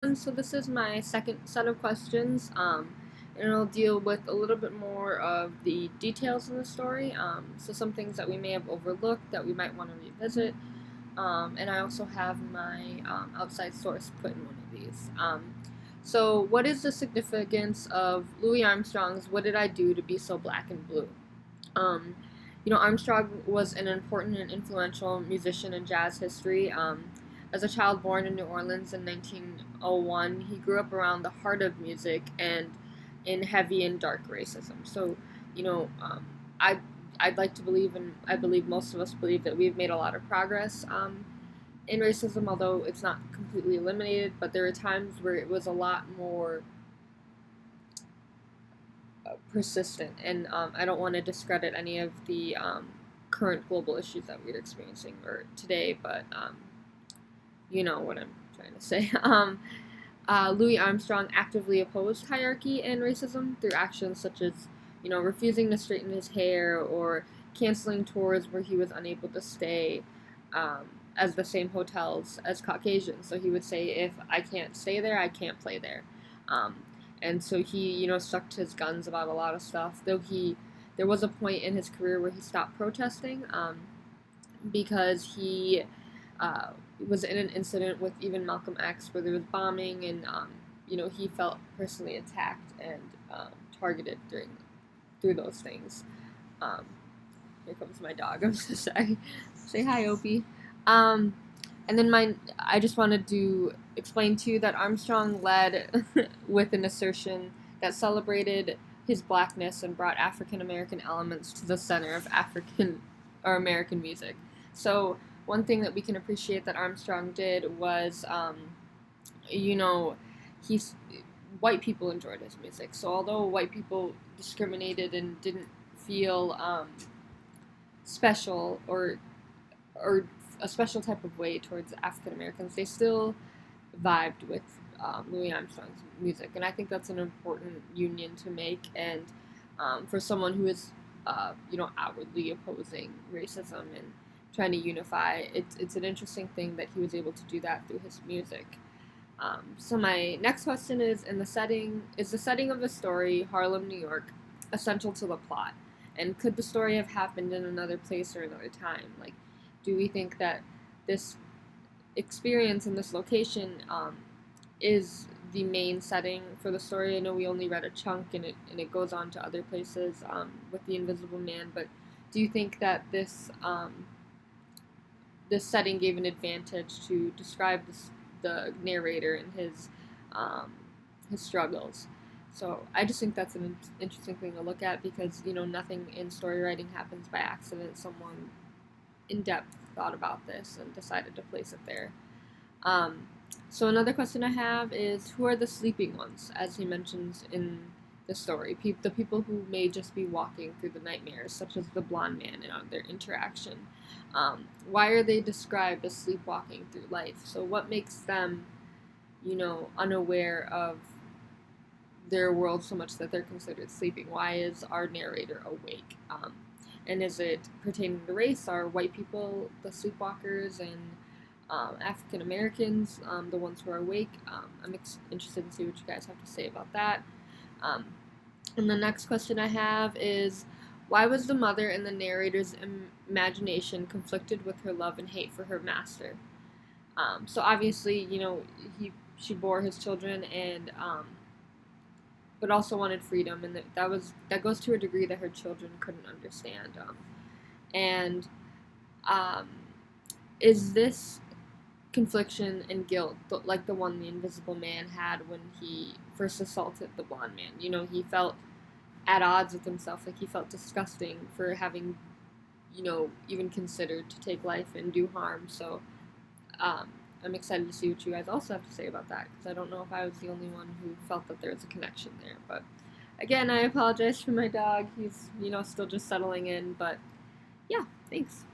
And so this is my second set of questions, and it'll deal with a little bit more of the details in the story, so some things that we may have overlooked that we might want to revisit, and I also have my outside source put in one of these. So what is the significance of Louis Armstrong's "What Did I Do to Be So Black and Blue"? Um, Armstrong was an important and influential musician in jazz history. As a child born in New Orleans in 1901, he grew up around the heart of music and in heavy and dark racism. So, you know, I I'd like to believe, and I believe most of us believe, that we've made a lot of progress in racism, although it's not completely eliminated. But there are times where it was a lot more persistent, and I don't want to discredit any of the current global issues that we're experiencing or today, but you know what I'm trying to say. Louis Armstrong actively opposed hierarchy and racism through actions such as, refusing to straighten his hair or canceling tours where he was unable to stay as the same hotels as Caucasians. So he would say, if I can't stay there, I can't play there. Um, and so he, stuck to his guns about a lot of stuff. There was a point in his career where he stopped protesting because he uh, was in an incident with even Malcolm X where there was bombing, and he felt personally attacked and targeted through those things. Um, Here comes my dog. I'm so sorry. Say hi, Opie. Um, and then I just wanted to explain too that Armstrong led with an assertion that celebrated his blackness and brought African American elements to the center of African or American music. So one thing that we can appreciate that Armstrong did was, you know, he's white people enjoyed his music. So although white people discriminated and didn't feel special or a special type of way towards African Americans, they still vibed with Louis Armstrong's music, and I think that's an important union to make. And for someone who is, outwardly opposing racism and trying to unify, it's an interesting thing that he was able to do that through his music. So my next question is: is the setting of the story Harlem, New York, essential to the plot? And could the story have happened in another place or another time? Like, do we think that this experience in this location is the main setting for the story? I know we only read a chunk, and it goes on to other places with the Invisible Man. But do you think that this setting gave an advantage to describe the narrator and his struggles? So I just think that's an interesting thing to look at, because nothing in story writing happens by accident. Someone in depth thought about this and decided to place it there. So another question I have is, who are the sleeping ones, as he mentions in the story? The people who may just be walking through the nightmares, such as the blonde man and their interaction. Why are they described as sleepwalking through life? So what makes them, unaware of their world so much that they're considered sleeping? Why is our narrator awake? And is it pertaining to race? Are white people the sleepwalkers, and African Americans the ones who are awake? I'm interested to see what you guys have to say about that. And the next question I have is, why was the mother in the narrator's imagination conflicted with her love and hate for her master? So obviously, she bore his children, and but also wanted freedom, and that goes to a degree that her children couldn't understand. And is this confliction and guilt like the one the Invisible Man had when he first assaulted the blonde man? He felt at odds with himself, like he felt disgusting for having, even considered to take life and do harm. So I'm excited to see what you guys also have to say about that, because I don't know if I was the only one who felt that there was a connection there. But again, I apologize for my dog. He's, still just settling in. But yeah, thanks.